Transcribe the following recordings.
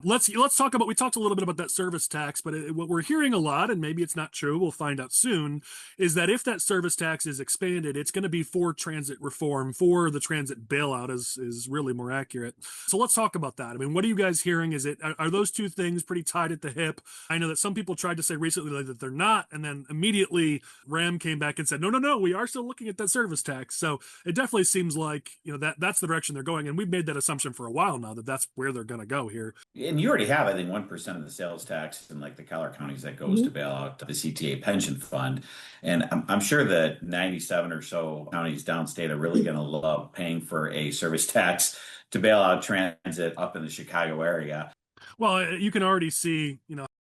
Let's talk about, we talked a little bit about that service tax, but what we're hearing a lot, and maybe it's not true, we'll find out soon, is that if that service tax is expanded, it's going to be for transit reform, for the transit bailout is really more accurate. So let's talk about that. I mean, what are you guys hearing? Are those two things pretty tied at the hip? I know that some people tried to say recently that they're not, and then immediately Ram came back and said, no, no, no, we are still looking at that service tax. So it definitely seems like, that's the direction they're going, and we've made that assumption for a while now that that's where they're going to go here. And you already have, I think, 1% of the sales tax in like the Collar counties that goes to Mhm. bail out the CTA pension fund. And I'm sure that 97 or so counties downstate are really going to love paying for a service tax to bail out transit up in the Chicago area. Well, you can already see,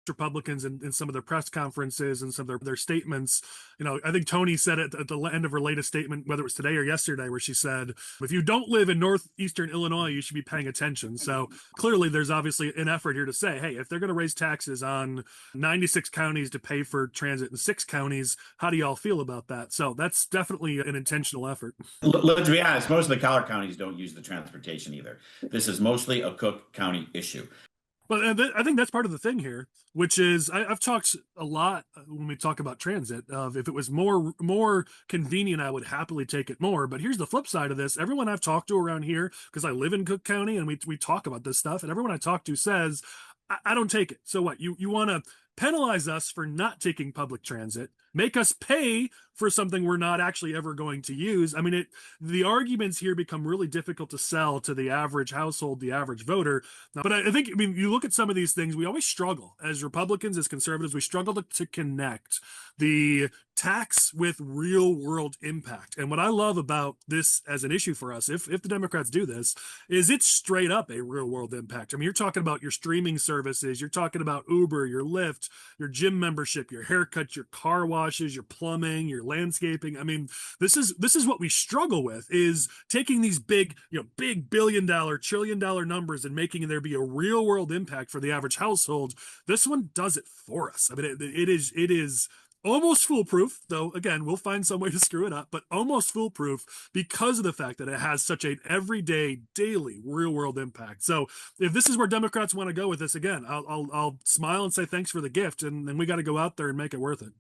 Republicans in some of their press conferences and some of their statements. I think Tony said it at the end of her latest statement, whether it was today or yesterday, where she said, if you don't live in northeastern Illinois, you should be paying attention. So clearly there's obviously an effort here to say, hey, if they're going to raise taxes on 96 counties to pay for transit in 6 counties, how do y'all feel about that? So that's definitely an intentional effort. Let's be honest, most of the Collar counties don't use the transportation either. This is mostly a Cook County issue. But I think that's part of the thing here, which is I've talked a lot when we talk about transit of if it was more convenient, I would happily take it more. But here's the flip side of this: everyone I've talked to around here, because I live in Cook County and we talk about this stuff, and everyone I talk to says, I don't take it. So what? You want to penalize us for not taking public transit, make us pay for something we're not actually ever going to use. I mean, the arguments here become really difficult to sell to the average household, the average voter. But I think, I mean, you look at some of these things, we always struggle as Republicans, as conservatives, we struggle to connect the tax with real world impact. And what I love about this as an issue for us, if the Democrats do this, is it's straight up a real world impact. I mean, you're talking about your streaming services, you're talking about Uber, your Lyft, your gym membership, your haircut, your car washes, your plumbing, your landscaping. I mean, this is what we struggle with, is taking these big billion-dollar, trillion-dollar numbers and making there be a real world impact for the average household. This one does it for us. I mean, it is almost foolproof, though again we'll find some way to screw it up, but almost foolproof because of the fact that it has such an everyday, daily, real world impact. So if this is where Democrats want to go with this, again, I'll smile and say thanks for the gift, and we got to go out there and make it worth it.